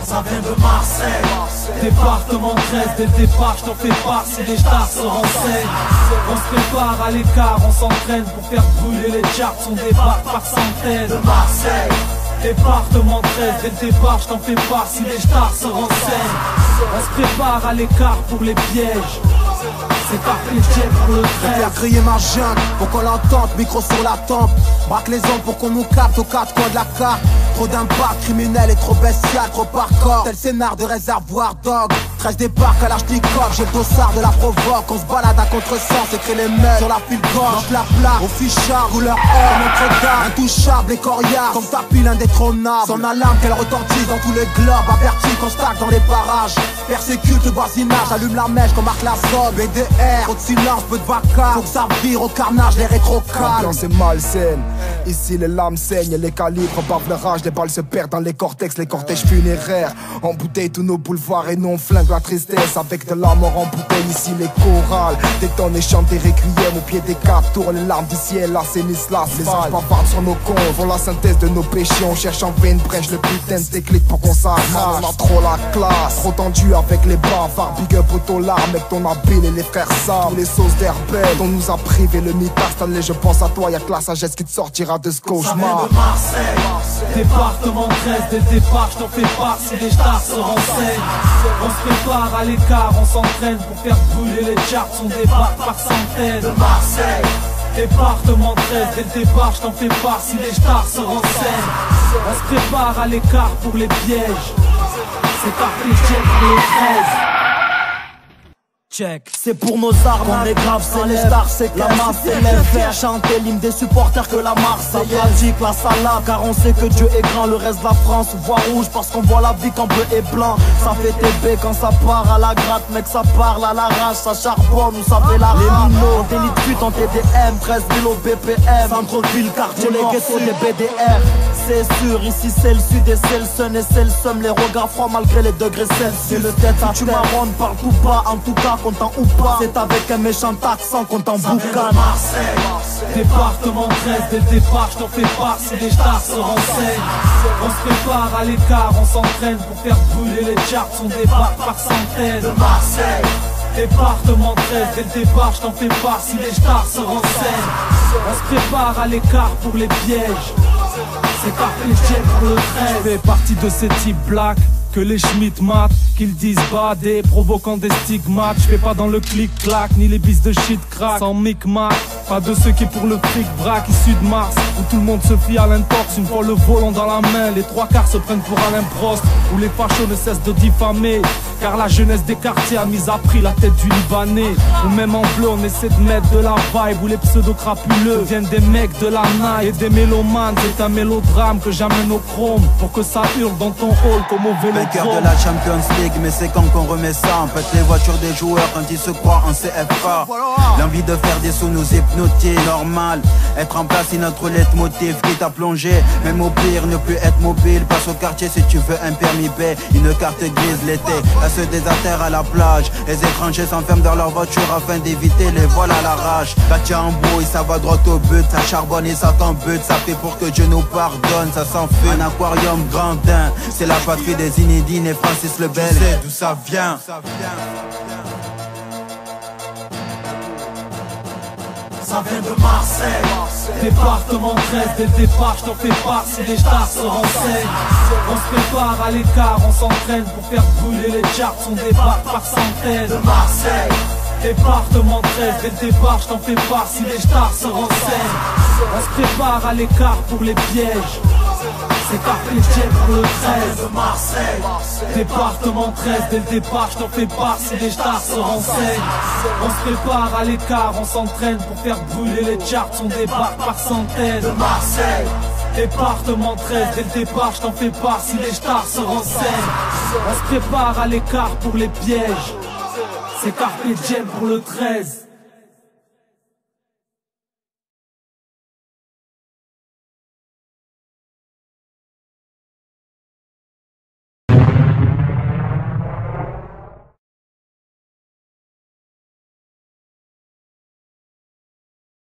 Ça vient de Marseille, département 13. Dès le départ, je t'en fais pas, si les stars se renseignent. On se prépare à l'écart, on s'entraîne pour faire brûler les charts. On débarque par centaines de Marseille, département 13. Dès le départ, je t'en fais pas, si les stars se renseignent. On se prépare à l'écart pour les pièges. C'est pas péché pour le trait. Faire crier ma jungle pour qu'on l'entende, micro sur la tempe. Braque les ondes pour qu'on nous capte aux quatre coins de la carte. Trop d'impact criminel et trop bestial, trop hardcore. Tel scénar de réservoir dog. 13 débarque à l'Archnikov, j'ai le dossard de la provoque. On se balade à contresens, écrit les mails sur la file gauche. Dans la plaque, au fichard, couleur or, Notre-Dame. Intouchable et coriace, comme ta pile indétrônable. Son alarme qu'elle retentit dans tous les globes. Averti qu'on stack dans les parages. Persécute le voisinage, allume la mèche comme Marc Lasson. BDR, trop de silence, peu de vacarme. Faut que ça vire au carnage, les rétro calmes. L'ambiance est malsaine, ici les lames saignent, les calibres bavent le rage, les balles se perdent dans les cortex, les cortèges funéraires. On bouteille tous nos boulevards et non flingue la tristesse. Avec de la mort en bouteille, ici les chorales détonnent et chantent des requiem au pied des quatre tours. Les larmes du ciel assainissent l'asphalte. Les anges bavardent sur nos comptes, font la synthèse de nos péchés. On cherche en vain une brèche, le putain de déclic pour qu'on s'arrache. On a trop la classe, trop tendu avec les bavards. Big up au dollar, mec ton habile et les frères Sam. Tous les sauces d'herbel, on nous a privé le mitard. Stanley, je pense à toi, y'a que la sagesse qui te sortira de ce Ça vient cauchemar. de Marseille, département 13. Dès le départ, je t'en fais pas, si les stars se renseignent. On se prépare à l'écart, on s'entraîne pour faire brûler les charts. On débarque par centaines de Marseille, département 13. Dès le départ, je t'en fais pas, si les stars se renseignent. On se prépare à l'écart pour les pièges. C'est pas péché pour le 13. Check. C'est pour nos armes, on est grave, c'est les stars, c'est que la masse élève. Faire chanter l'hymne des supporters que la Marseillaise. Ça pratique la salade, car on sait que Dieu est grand. Le reste de la France voit rouge parce qu'on voit la vie qu'en bleu et blanc. Ça fait TB quand ça part à la gratte, mec, ça parle à l'arrache, ça charbonne ou ça fait la rame. Les minots, on t'élite fuite en TDM, 13 000 au BPM. Centre-ville, quartier, les ghettos des BDR. C'est sûr, ici c'est le sud et c'est le sun et c'est le somme. Les regards froids malgré les degrés Celsius. C'est le tête à tête, tu marronnes partout bas, en tout cas content ou pas. C'est avec un méchant accent qu'on t'emboucane. Marseille, département 13. Dès le départ, je t'en fais pas, si les stars se renseignent. On se prépare à l'écart, on s'entraîne pour faire brûler les charts. On débarque par centaines de Marseille, département 13. Dès le départ, je t'en fais pas, si les stars se renseignent. On se prépare à l'écart pour les pièges. C'est pas péché pour le 13. Je fais partie de ces types black que les Schmitt matent, qu'ils disent badés, provoquant des stigmates. Je fais pas dans le clic-clac, ni les bis de shit crack. Sans micmac, pas de ceux qui pour le fric braquent, issus de Mars, où tout le monde se fie à l'intox. Une fois le volant dans la main, les trois quarts se prennent pour Alain Prost. Où les fachos ne cessent de diffamer, car la jeunesse des quartiers a mis à prix la tête du Libanais. Ou même en bleu, on essaie de mettre de la vibe, où les pseudo-crapuleux viennent des mecs de la naille et des mélomanes. C'est un mélodrame que j'amène au chrome, pour que ça hurle dans ton hall comme au vélo. Vainqueur de la Champions League, mais c'est quand qu'on remet ça. On pète les voitures des joueurs quand ils se croient en CFA. L'envie de faire des sous nous hypnotise. Normal, être en place c'est notre leitmotiv. Quitte à plonger, même au pire ne plus être mobile. Passe au quartier si tu veux un permis B, une carte grise l'été. À ceux des artères à la plage, les étrangers s'enferment dans leur voiture afin d'éviter les vols à l'arrache. Quartier en brouille, ça va droit au but, ça charbonne et ça t'embute. Ça fait pour que Dieu nous pardonne, ça s'enfuit. Un aquarium grandin, c'est la patrie des inédits et Francis Lebel. Tu sais d'où ça vient. Ça vient de Marseille, département 13. Dès le départ, je t'en fais pas, si les stars se renseignent. On se prépare à l'écart, on s'entraîne pour faire brûler les charts. On débarque par centaines de Marseille, département 13. Dès le départ, je t'en fais pas, si les stars se renseignent. On se prépare à l'écart pour les pièges. C'est pas péché pour le 13. de Marseille, département 13. Dès le départ, je t'en fais pas, si les stars se renseignent. On se prépare à l'écart, on s'entraîne pour faire brûler les charts. On débarque par centaines de Marseille, département 13. Dès le départ, je t'en fais pas, si les stars se renseignent. On se prépare à l'écart pour les pièges. C'est Carpe Diem pour le 13.